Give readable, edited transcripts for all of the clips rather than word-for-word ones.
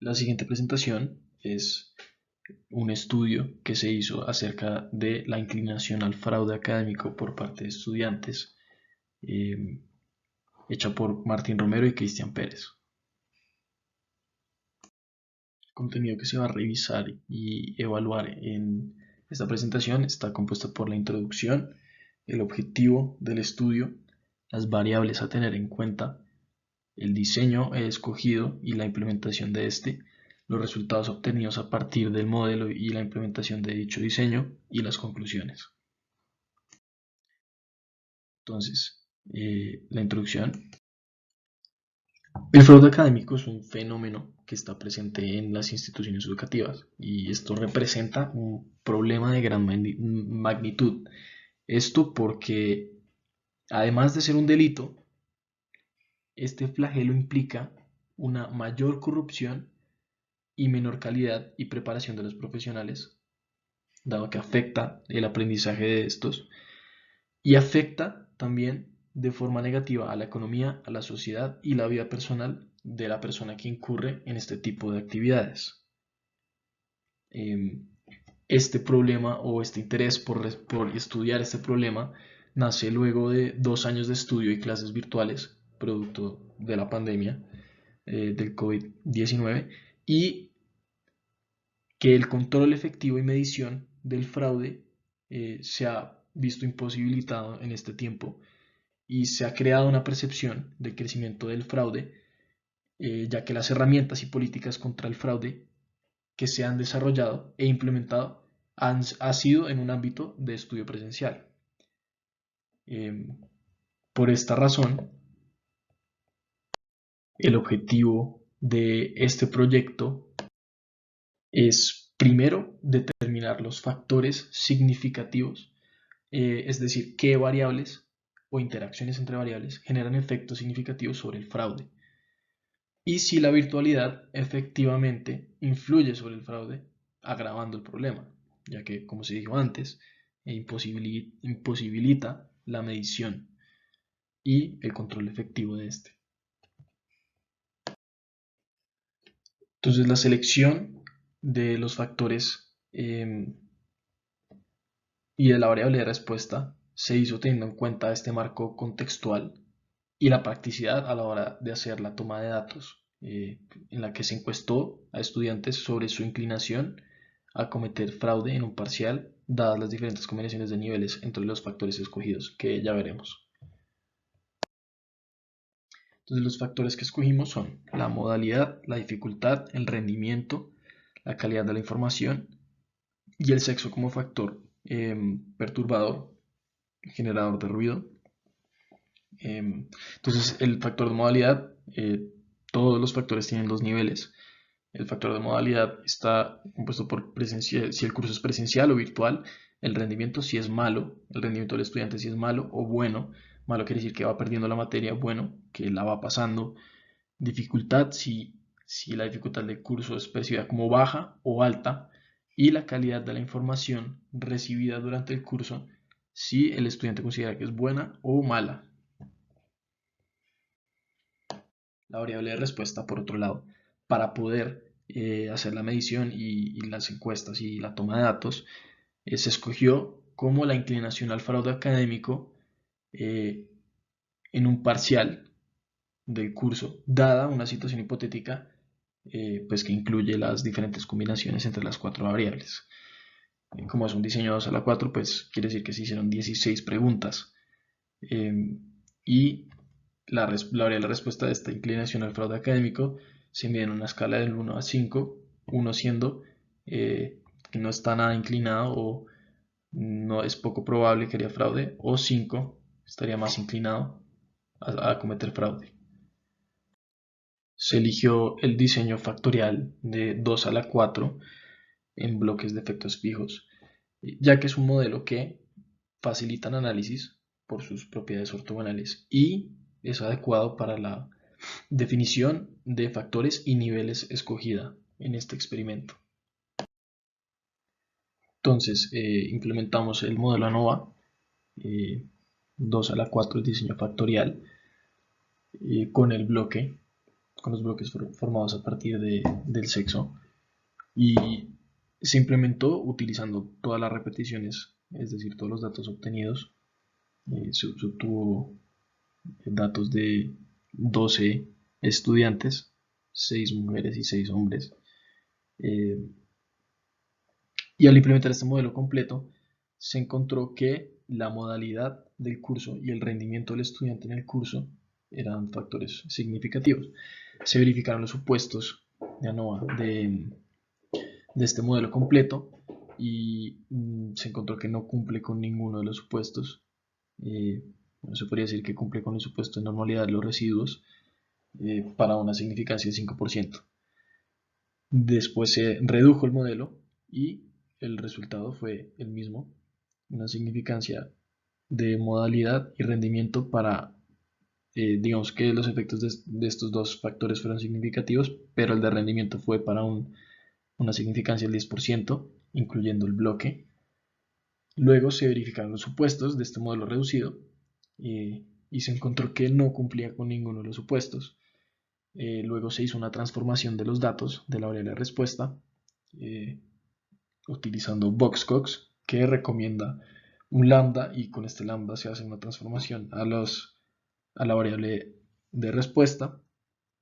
La siguiente presentación es un estudio que se hizo acerca de la inclinación al fraude académico por parte de estudiantes, hecha por Martín Romero y Cristian Pérez. El contenido que se va a revisar y evaluar en esta presentación está compuesto por la introducción, el objetivo del estudio, las variables a tener en cuenta, el diseño escogido y la implementación de este, los resultados obtenidos a partir del modelo y la implementación de dicho diseño y las conclusiones. Entonces, la introducción. El fraude académico es un fenómeno que está presente en las instituciones educativas y esto representa un problema de gran magnitud. Esto porque, además de ser un delito, este flagelo implica una mayor corrupción y menor calidad y preparación de los profesionales, dado que afecta el aprendizaje de estos y afecta también de forma negativa a la economía, a la sociedad y la vida personal de la persona que incurre en este tipo de actividades. Este problema o este interés por estudiar este problema nace luego de 2 años de estudio y clases virtuales, producto de la pandemia del COVID-19, y que el control efectivo y medición del fraude se ha visto imposibilitado en este tiempo y se ha creado una percepción del crecimiento del fraude, ya que las herramientas y políticas contra el fraude que se han desarrollado e implementado ha sido en un ámbito de estudio presencial. Por esta razón, el objetivo de este proyecto es primero determinar los factores significativos, es decir, qué variables o interacciones entre variables generan efectos significativos sobre el fraude y si la virtualidad efectivamente influye sobre el fraude, agravando el problema, ya que, como se dijo antes, imposibilita la medición y el control efectivo de este. Entonces, la selección de los factores y de la variable de respuesta se hizo teniendo en cuenta este marco contextual y la practicidad a la hora de hacer la toma de datos, en la que se encuestó a estudiantes sobre su inclinación a cometer fraude en un parcial, dadas las diferentes combinaciones de niveles entre los factores escogidos, que ya veremos. Entonces, los factores que escogimos son la modalidad, la dificultad, el rendimiento, la calidad de la información y el sexo como factor perturbador, generador de ruido. Entonces, el factor de modalidad, todos los factores tienen 2 niveles. El factor de modalidad está compuesto por presencial, si el curso es presencial o virtual. El rendimiento si es malo, el rendimiento del estudiante si es malo o bueno. Malo quiere decir que va perdiendo la materia, bueno, que la va pasando. Dificultad si la dificultad del curso es percibida como baja o alta. Y la calidad de la información recibida durante el curso si el estudiante considera que es buena o mala. La variable de respuesta, por otro lado, para poder hacer la medición y las encuestas y la toma de datos, se escogió como la inclinación al fraude académico en un parcial del curso, dada una situación hipotética pues que incluye las diferentes combinaciones entre las 4 variables. Como es un diseño 2 a la 4, pues quiere decir que se hicieron 16 preguntas. Y la variable respuesta de esta inclinación al fraude académico se mide en una escala del 1 a 5, 1 siendo que no está nada inclinado o no es poco probable que haría fraude, o 5 estaría más inclinado a cometer fraude. Se eligió el diseño factorial de 2 a la 4 en bloques de efectos fijos, ya que es un modelo que facilita el análisis por sus propiedades ortogonales y es adecuado para la definición de factores y niveles escogida en este experimento. Entonces, implementamos el modelo ANOVA, 2 a la 4 el diseño factorial, con el bloque con los bloques formados a partir del sexo, y se implementó utilizando todas las repeticiones, es decir, todos los datos obtenidos. Se obtuvo datos de 12 estudiantes, 6 mujeres y 6 hombres. Y al implementar este modelo completo, se encontró que la modalidad del curso y el rendimiento del estudiante en el curso eran factores significativos. Se verificaron los supuestos de ANOVA de este modelo completo y se encontró que no cumple con ninguno de los supuestos. Bueno, se podría decir que cumple con el supuesto de normalidad de los residuos para una significancia de 5%. Después se redujo el modelo y el resultado fue el mismo, una significancia de modalidad y rendimiento para, digamos que los efectos de estos dos factores fueron significativos, pero el de rendimiento fue para una significancia del 10%, incluyendo el bloque. Luego se verificaron los supuestos de este modelo reducido y se encontró que no cumplía con ninguno de los supuestos. Luego se hizo una transformación de los datos de la variable de respuesta utilizando Boxcox, que recomienda un lambda, y con este lambda se hace una transformación a la variable de respuesta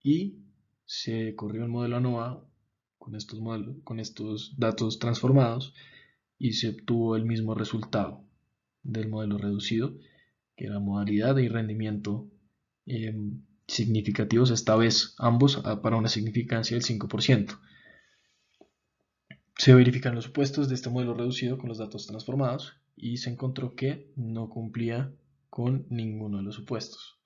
y se corrió el modelo ANOVA con estos datos transformados y se obtuvo el mismo resultado del modelo reducido, que era modalidad y rendimiento significativos, esta vez ambos para una significancia del 5%. Se verifican los supuestos de este modelo reducido con los datos transformados y se encontró que no cumplía con ninguno de los supuestos.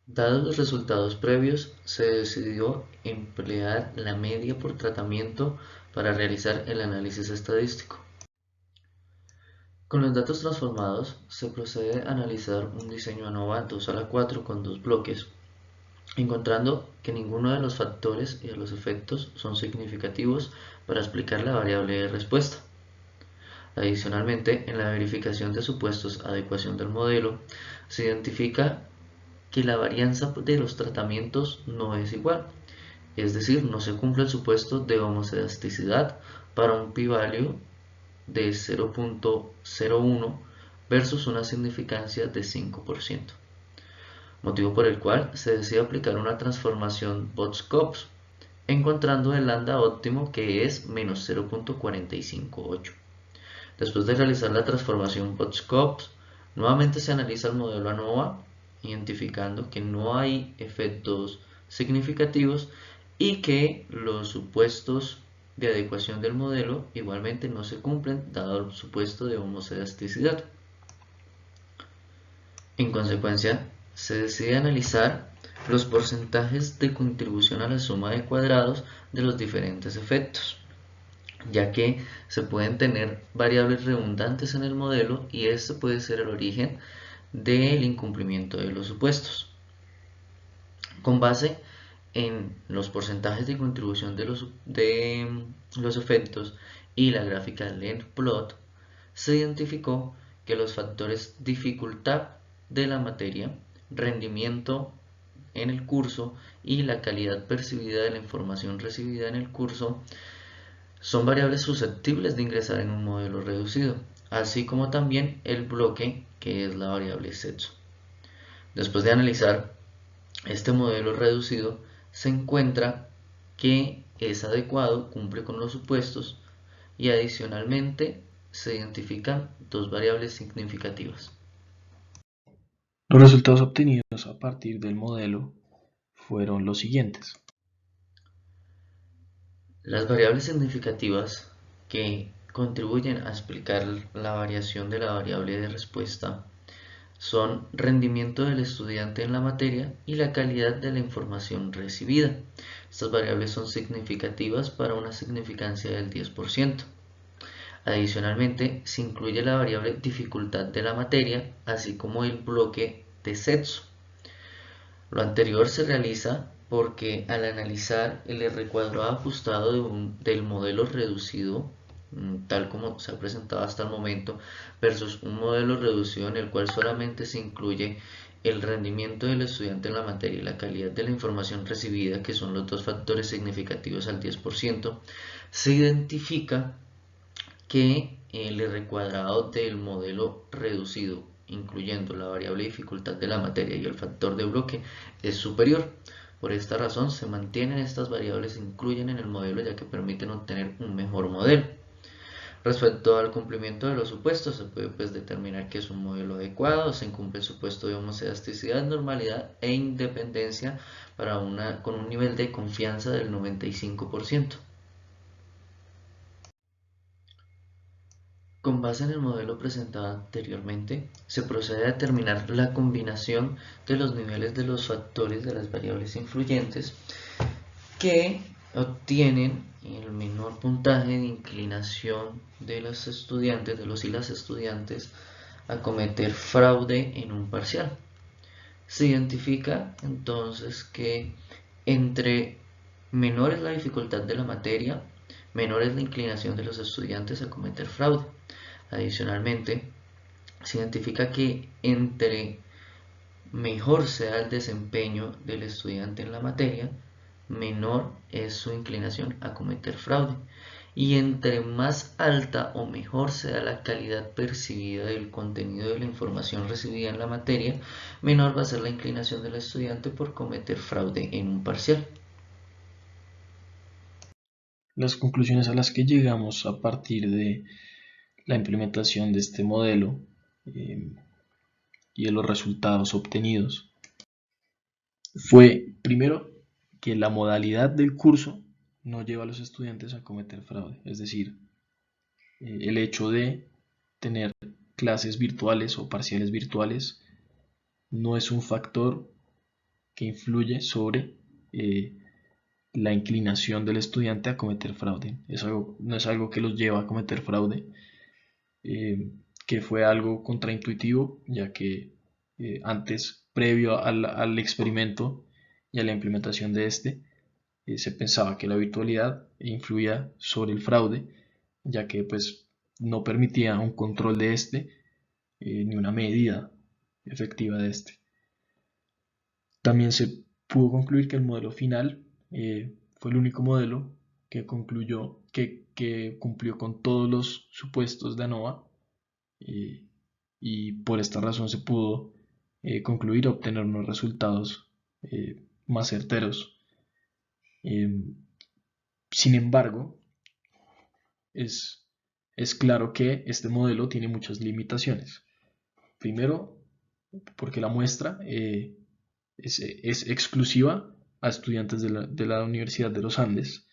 Dados los resultados previos, se decidió emplear la media por tratamiento para realizar el análisis estadístico. Con los datos transformados, se procede a analizar un diseño ANOVA 2 a la 4 con dos bloques, encontrando que ninguno de los factores y de los efectos son significativos para explicar la variable de respuesta. Adicionalmente, en la verificación de supuestos adecuación del modelo, se identifica que la varianza de los tratamientos no es igual, es decir, no se cumple el supuesto de homocedasticidad para un p-value de 0.01 versus una significancia de 5%, motivo por el cual se decide aplicar una transformación Box-Cox, encontrando el lambda óptimo que es menos 0.458. Después de realizar la transformación Box-Cox, nuevamente se analiza el modelo ANOVA, identificando que no hay efectos significativos y que los supuestos de adecuación del modelo igualmente no se cumplen dado el supuesto de homocedasticidad. En consecuencia, se decide analizar los porcentajes de contribución a la suma de cuadrados de los diferentes efectos, ya que se pueden tener variables redundantes en el modelo y esto puede ser el origen del incumplimiento de los supuestos. Con base en los porcentajes de contribución de los efectos y la gráfica length-plot, se identificó que los factores dificultad de la materia, rendimiento en el curso y la calidad percibida de la información recibida en el curso son variables susceptibles de ingresar en un modelo reducido, así como también el bloque, que es la variable sexo. Después de analizar este modelo reducido, se encuentra que es adecuado, cumple con los supuestos y adicionalmente se identifican dos variables significativas. Los resultados obtenidos a partir del modelo fueron los siguientes. Las variables significativas que contribuyen a explicar la variación de la variable de respuesta son rendimiento del estudiante en la materia y la calidad de la información recibida. Estas variables son significativas para una significancia del 10%. Adicionalmente, se incluye la variable dificultad de la materia, así como el bloque de sexo. Lo anterior se realiza porque al analizar el R cuadrado ajustado del modelo reducido, tal como se ha presentado hasta el momento, versus un modelo reducido en el cual solamente se incluye el rendimiento del estudiante en la materia y la calidad de la información recibida, que son los dos factores significativos al 10%, se identifica que el R cuadrado del modelo reducido, incluyendo la variable dificultad de la materia y el factor de bloque, es superior. Por esta razón se mantienen estas variables, se incluyen en el modelo ya que permiten obtener un mejor modelo. Respecto al cumplimiento de los supuestos, se puede determinar que es un modelo adecuado, se incumple el supuesto de homocedasticidad, normalidad e independencia con un nivel de confianza del 95%. Con base en el modelo presentado anteriormente, se procede a determinar la combinación de los niveles de los factores de las variables influyentes que obtienen el menor puntaje de inclinación de los estudiantes, de los y las estudiantes, a cometer fraude en un parcial. Se identifica entonces que entre menor es la dificultad de la materia, menor es la inclinación de los estudiantes a cometer fraude. Adicionalmente, se identifica que entre mejor sea el desempeño del estudiante en la materia, menor es su inclinación a cometer fraude. Y entre más alta o mejor sea la calidad percibida del contenido de la información recibida en la materia, menor va a ser la inclinación del estudiante por cometer fraude en un parcial. Las conclusiones a las que llegamos a partir de la implementación de este modelo y de los resultados obtenidos fue, primero, que la modalidad del curso no lleva a los estudiantes a cometer fraude, es decir, el hecho de tener clases virtuales o parciales virtuales no es un factor que influye sobre la inclinación del estudiante a cometer fraude. No es algo que los lleva a cometer fraude, que fue algo contraintuitivo, ya que antes, previo al experimento y a la implementación de este, se pensaba que la virtualidad influía sobre el fraude, ya que pues no permitía un control de este ni una medida efectiva de este. También se pudo concluir que el modelo final fue el único modelo que cumplió con todos los supuestos de ANOVA, y por esta razón se pudo concluir obtener unos resultados más certeros. Sin embargo, es, es claro que este modelo tiene muchas limitaciones. Primero, porque la muestra es exclusiva a estudiantes de la Universidad de los Andes.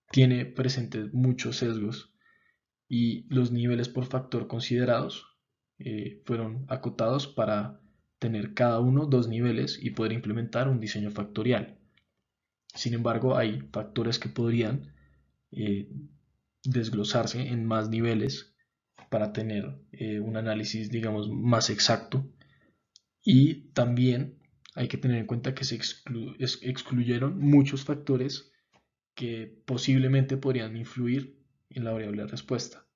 Tiene presentes muchos sesgos y los niveles por factor considerados fueron acotados para tener cada uno dos niveles y poder implementar un diseño factorial. Sin embargo, hay factores que podrían eh, desglosarse en más niveles para tener un análisis, digamos, más exacto. Y también hay que tener en cuenta que se excluyeron muchos factores que posiblemente podrían influir en la variable de respuesta.